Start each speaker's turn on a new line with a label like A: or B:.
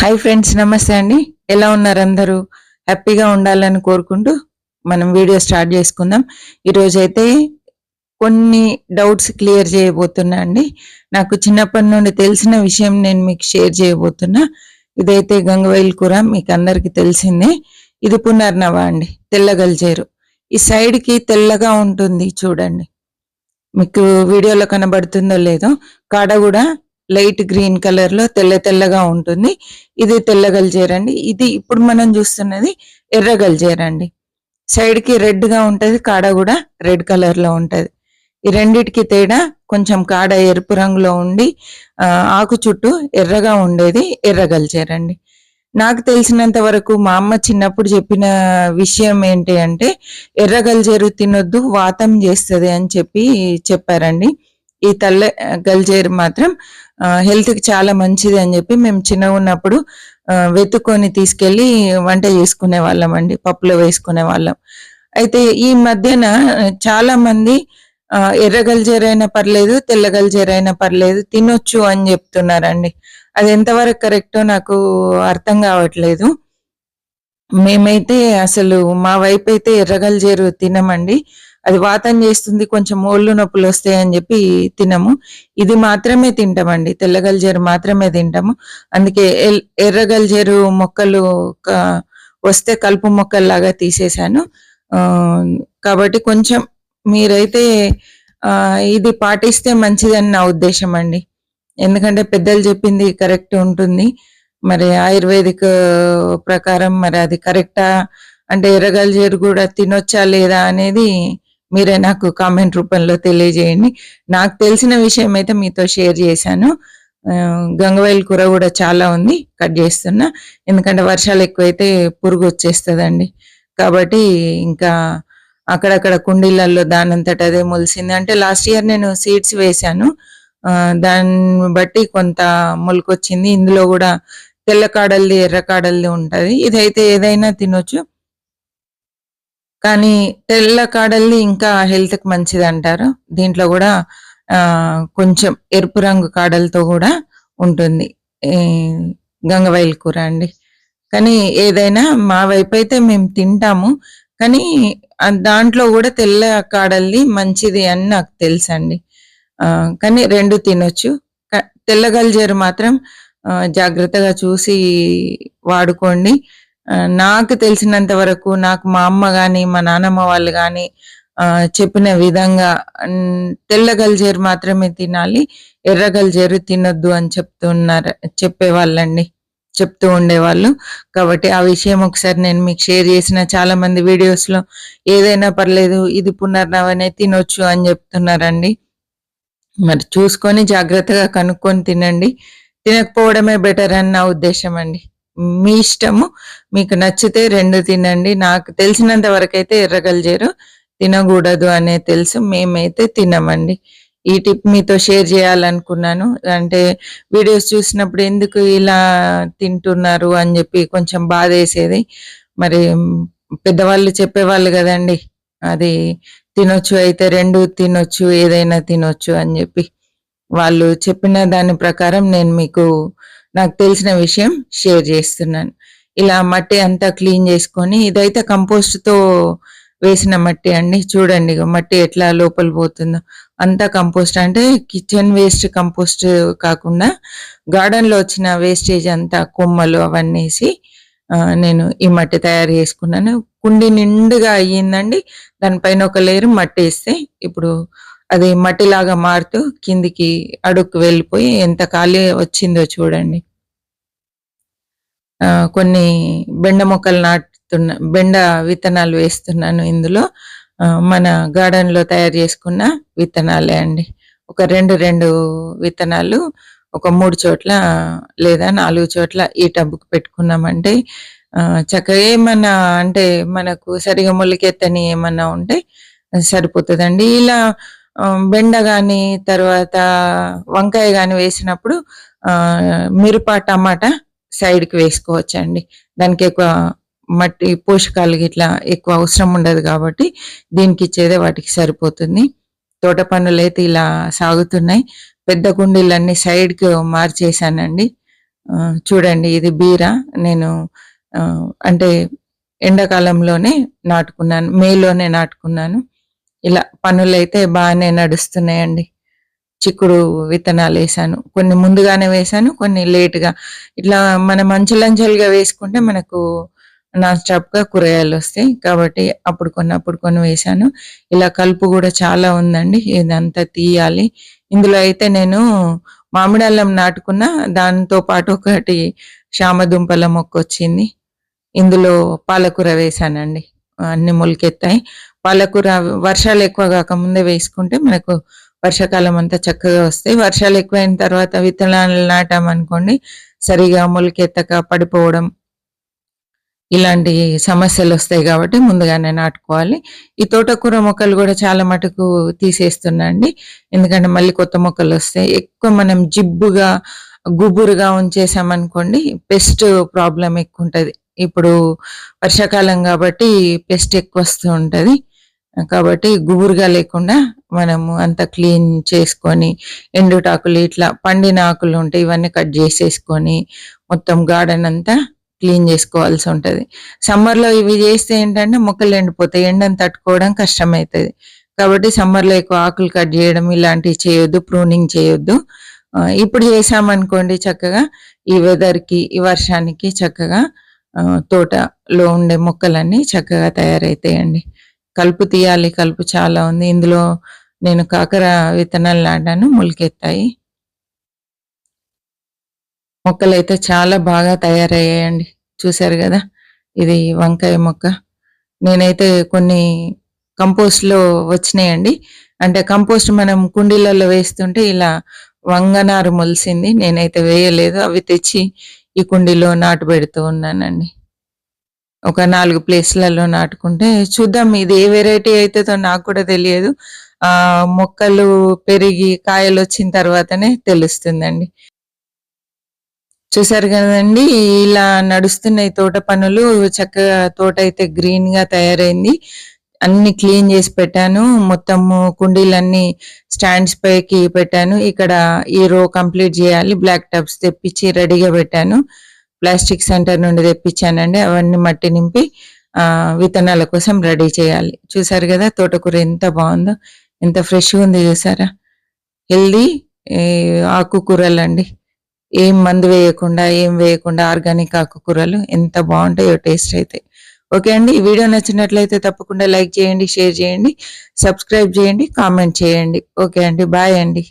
A: Hi friends, నమస్తే అండి. ఎలా ఉన్నారు అందరూ? హ్యాపీగా ఉండాలని కోరుకుంటూ మనం వీడియో స్టార్ట్ చేసుకుందాం. ఈరోజు అయితే కొన్ని డౌట్స్ క్లియర్ చేయబోతున్నా అండి. నాకు చిన్నప్పటి నుండి తెలిసిన విషయం నేను మీకు షేర్ చేయబోతున్నా. ఇదైతే గంగవైల్ కూర, మీకు అందరికీ తెలిసిందే. ఇది పునర్నవ అండి, తెల్ల గల్జేరు. ఈ సైడ్కి తెల్లగా ఉంటుంది చూడండి, మీకు వీడియోలో కనబడుతుందో లేదో. కాడ కూడా లైట్ గ్రీన్ కలర్ లో తెల్లగా ఉంటుంది. ఇది తెల్ల గల్జేరండి. ఇది ఇప్పుడు మనం చూస్తున్నది ఎర్ర గల్జేరండి. సైడ్ కి రెడ్ గా ఉంటది, కాడ కూడా రెడ్ కలర్ లో ఉంటది. ఈ రెండిటికి తేడా, కొంచెం కాడ ఎరుపు రంగులో ఉండి ఆకు చుట్టూ ఎర్రగా ఉండేది ఎర్ర గల్జేరండి. నాకు తెలిసినంత వరకు మా అమ్మ చిన్నప్పుడు చెప్పిన విషయం ఏంటి అంటే, ఎర్ర గల్జేరు తినొద్దు, వాతం చేస్తుంది అని చెప్పారండి. ఈ తెల్ల గల్జేరు మాత్రం హెల్త్ కి చాలా మంచిది అని చెప్పి మేము చిన్నగా ఉన్నప్పుడు వెతుక్కొని తీసుకెళ్లి వంట చేసుకునే వాళ్ళం అండి, పప్పులో వేసుకునే వాళ్ళం. అయితే ఈ మధ్యన చాలా మంది ఎర్ర గల్జేరైనా పర్లేదు, తెల్ల గల్జేరైనా పర్లేదు, తినొచ్చు అని చెప్తున్నారండి. అది ఎంతవరకు కరెక్టో నాకు అర్థం కావట్లేదు. మేమైతే అసలు మా వైపు అయితే ఎర్ర గల్జేరు తినమండి. అది వాతం చేస్తుంది, కొంచెం ఒళ్ళు నొప్పులు వస్తాయని చెప్పి తినము. ఇది మాత్రమే తింటామండి, తెల్ల గల్జేరు మాత్రమే తింటాము. అందుకే ఎర్ర గల్జేరు మొక్కలు వస్తే కలుపు మొక్కల్లాగా తీసేశాను. కాబట్టి కొంచెం మీరైతే ఇది పాటిస్తే మంచిదని నా ఉద్దేశం అండి. ఎందుకంటే పెద్దలు చెప్పింది కరెక్ట్ ఉంటుంది. మరి ఆయుర్వేదిక్ ప్రకారం మరి అది కరెక్టా అంటే, ఎర్రగల్జేరు కూడా తినొచ్చా లేదా అనేది మీరే నాకు కామెంట్ రూపంలో తెలియజేయండి. నాకు తెలిసిన విషయం అయితే మీతో షేర్ చేశాను. గంగవైల్ కూర కూడా చాలా ఉంది, కట్ చేస్తున్నా. ఎందుకంటే వర్షాలు ఎక్కువైతే పురుగు వచ్చేస్తుందండి. కాబట్టి ఇంకా అక్కడక్కడ కుండీలలో దానంతట అదే మొలిసింది. అంటే లాస్ట్ ఇయర్ నేను సీడ్స్ వేశాను, దాన్ని బట్టి కొంత మొలకొచ్చింది. ఇందులో కూడా తెల్ల కాడల్ది, ఎర్ర కాడల్ది ఉంటది. ఇదైతే ఏదైనా తినొచ్చు, కానీ తెల్ల కాడల్ది ఇంకా హెల్త్ కి మంచిది అంటారు. దీంట్లో కూడా కొంచెం ఎరుపు రంగు కాడలతో కూడా ఉంటుంది గంగవైల్ కూర అండి. కానీ ఏదైనా మా వైపు అయితే మేము తింటాము, కానీ దాంట్లో కూడా తెల్ల కాడల్ది మంచిది అని నాకు తెలుసండి. కానీ రెండు తినొచ్చు. తెల్ల గల్జేరు మాత్రం జాగ్రత్తగా చూసి వాడుకోండి. నాకు తెలిసినంత వరకు, నాకు మా అమ్మ కానీ మా నాన్నమ్మ వాళ్ళు కానీ చెప్పిన విధంగా తెల్ల గల్జేరు మాత్రమే తినాలి, ఎర్ర గల్జేరు తినొద్దు అని చెప్పేవాళ్ళండి, చెప్తూ ఉండేవాళ్ళు. కాబట్టి ఆ విషయం ఒకసారి నేను మీకు షేర్ చేసిన. చాలా మంది వీడియోస్ లో ఏదైనా పర్లేదు, ఇది పునర్నవనే తినొచ్చు అని చెప్తున్నారండి. మరి చూసుకొని జాగ్రత్తగా కనుక్కొని తినండి. తినకపోవడమే బెటర్ అని నా ఉద్దేశం అండి. మీ ఇష్టము, మీకు నచ్చితే రెండు తినండి. నాకు తెలిసినంత వరకు అయితే ఎర్ర గల్జేరు తినకూడదు అనే తెలుసు, మేమైతే తినమండి. ఈ టిప్ మీతో షేర్ చేయాలనుకున్నాను. అంటే వీడియోస్ చూసినప్పుడు ఎందుకు ఇలా తింటున్నారు అని చెప్పి కొంచెం బాధ వేసేది. మరి పెద్దవాళ్ళు చెప్పేవాళ్ళు కదండి, అది తినొచ్చు, అయితే రెండు తినొచ్చు, ఏదైనా తినొచ్చు అని చెప్పి. వాళ్ళు చెప్పిన దాని ప్రకారం నేను మీకు నాకు తెలిసిన విషయం షేర్ చేస్తున్నాను. ఇలా మట్టి అంతా క్లీన్ చేసుకొని, ఇదైతే కంపోస్ట్ తో వేసిన మట్టి అండి. చూడండి మట్టి ఎట్లా లోపల పోతుందో. అంతా కంపోస్ట్, అంటే కిచెన్ వేస్ట్ కంపోస్ట్ కాకుండా గార్డెన్ లో వచ్చిన వేస్టేజ్ అంతా, కొమ్మలు అవన్నీ వేసి నేను ఈ మట్టి తయారు చేసుకున్నాను. కుండి నిండుగా అయ్యిందండి. దానిపైన ఒక లేరు మట్టి వేస్తే ఇప్పుడు అది మట్టిలాగా మారుతూ కిందికి అడుక్కు వెళ్ళిపోయి ఎంత ఖాళీ వచ్చిందో చూడండి. కొన్ని బెండ మొక్కలు బెండ విత్తనాలు వేస్తున్నాను ఇందులో. మన గార్డెన్ లో తయారు చేసుకున్న విత్తనాలే అండి. ఒక రెండు విత్తనాలు ఒక 3 చోట్ల లేదా 4 చోట్ల ఈ టబ్బుకు పెట్టుకున్నామంటే చక్కగా ఏమన్నా అంటే మనకు సరిగా మొలకెత్తని ఏమన్నా ఉంటే సరిపోతుందండి. ఇలా బెండ గాని, తర్వాత వంకాయ గాని వేసినప్పుడు మిరప, టమాటా సైడ్ కి వేసుకోవచ్చండి. దానికి ఎక్కువ మట్టి పోషకాలు ఇట్లా ఎక్కువ అవసరం ఉండదు కాబట్టి దీనికి ఇచ్చేదే వాటికి సరిపోతుంది. తోట పనులు అయితే ఇలా సాగుతున్నాయి. పెద్ద కుండీలన్నీ సైడ్ కి మార్చేసానండి. చూడండి ఇది బీర. నేను అంటే ఎండాకాలంలోనే నాటుకున్నాను. మేలోనే నాటుకున్నాను. ఇలా పనులైతే బాగానే నడుస్తున్నాయండి. చిక్కుడు విత్తనాలేశాను. కొన్ని ముందుగానే వేశాను. కొన్ని లేట్‌గా. ఇట్లా మనం అంచెలంచెలుగా వేసుకుంటే మనకు నాన్ స్టాప్‌గా కూరగాయలొస్తాయి. కాబట్టి అప్పుడు కొన్ని వేశాను. ఇలా కలుపు గూడా చాలా ఉందండి. ఇదంతా తీయాలి. ఇందులో అయితే నేను మామిడల్లం నాటుకున్నా. దాంతో పాటు ఒకటి శామదుంపల మొక్కొచ్చింది. ఇందులో పాలకూర వేశానండి. అన్నీ మొలకెత్తాయి. పాలకూర వర్షాలు ఎక్కువ గాకముందే వేసుకుంటే మనకు వర్షాకాలం అంతా చక్కగా వస్తాయి. వర్షాలు ఎక్కువైన తర్వాత విత్తనాలు నాటామనుకోండి సరిగా మొలకెత్తక పడిపోవడం ఇలాంటి సమస్యలొస్తాయి గాబట్టి ముందుగానే నాటుకోవాలి. ఈ తోటకూర మొక్కలు గూడా చాలా మటుకు తీసేస్తున్నా అండి. ఎందుకంటే మళ్ళీ కొత్త మొక్కలొస్తాయి. ఎక్కువ మనం జిబ్బుగా, గుబురుగా ఉంచేసామనుకోండి పెస్ట్ ప్రాబ్లమ్ ఎక్కువుంటది. ఇప్పుడు వర్షాకాలం గాబట్టి పెస్ట్ ఎక్కువొస్తూ ఉంటది. కాబట్టి గుబురుగా లేకుండా మనము అంతా క్లీన్ చేసుకొని, ఎండుటాకులు ఇట్లా పండిన ఆకులుంటే ఇవన్నీ కట్ జేసేసుకొని, మొత్తం గార్డెన్ అంతా క్లీన్ జేసుకోవాల్సుంటది. సమ్మర్‌లో ఇవి జేస్తే ఏంటంటే మొక్కలు ఎండిపోతాయి. ఎండను తట్టుకోవడం కష్టమైతది. కాబట్టి సమ్మర్‌లో ఎక్కువ ఆకులు కట్ జేయడం ఇలాంటివి చేయొద్దు. ప్రూనింగ్ చేయొద్దు. ఇప్పుడు జేశామనుకోండి చక్కగా ఈ వెదర్‌కి, ఈ వర్షానికి చక్కగా తోటలో ఉండే మొక్కలన్నీ చక్కగా తయారైతాయండి. కలుపు తీయాలి. కలుపు చాలా ఉంది. ఇందులో నేను కాకర విత్తనాలు నాటాను. మొలకెత్తాయి. మొక్కలైతే చాలా బాగా తయారయ్యాయండి. చూసారు గదా! ఇది వంకాయ మొక్క. నేనైతే కొన్ని కంపోస్ట్‌లో వచ్చినాయండి. అంటే కంపోస్ట్ మనం కుండీలలో వేస్తుంటే ఇలా వంగనారు మొలిసింది. నేనైతే వేయలేదు. అవి తెచ్చి ఈ కుండీలో నాటుబెడుతూ ఉన్నానండి. ఒక 4 ప్లేస్‌లలో నాటుకుంటే చూద్దాం ఇది ఏ వేరైటీ అయితదో నాకు కూడా తెలియదు. మొక్కలు పెరిగి కాయలొచ్చిన తర్వాతనే తెలుస్తుందండి. చూసారు గదండీ! ఇలా నడుస్తున్నాయి తోట పనులు. చక్కగా తోటయితే గ్రీన్‌గా తయారైంది. అన్నీ క్లీన్ జేసి పెట్టాను. మొత్తము కుండీలన్నీ స్టాండ్స్ పైకి పెట్టాను. ఇక్కడ ఈ రో కంప్లీట్ జేయాలి. బ్లాక్ టబ్స్ తెప్పించి రెడీగా పెట్టాను. ప్లాస్టిక్ సెంటర్ నుండి తెప్పించానండి. అవన్నీ మట్టి నింపి విత్తనాల కోసం రెడీ చేయాలి. చూసారు గదా! తోటకూర ఎంత బావుందో. ఎంత ఫ్రెష్‌గుంది జూసారా? హెల్తీ ఈ ఆకుకూరలండి. ఏం మందు వేయకుండా, ఏం వేయకుండా ఆర్గానిక్ ఆకుకూరలు ఎంత బావుంటాయో టేస్ట్ అయితే. ఓకే అండి. ఈ వీడియో నచ్చినట్లయితే తప్పకుండా లైక్ చేయండి, షేర్ చేయండి, సబ్స్క్రైబ్ చేయండి, కామెంట్ చేయండి. ఓకే అండి. బాయ్ అండి.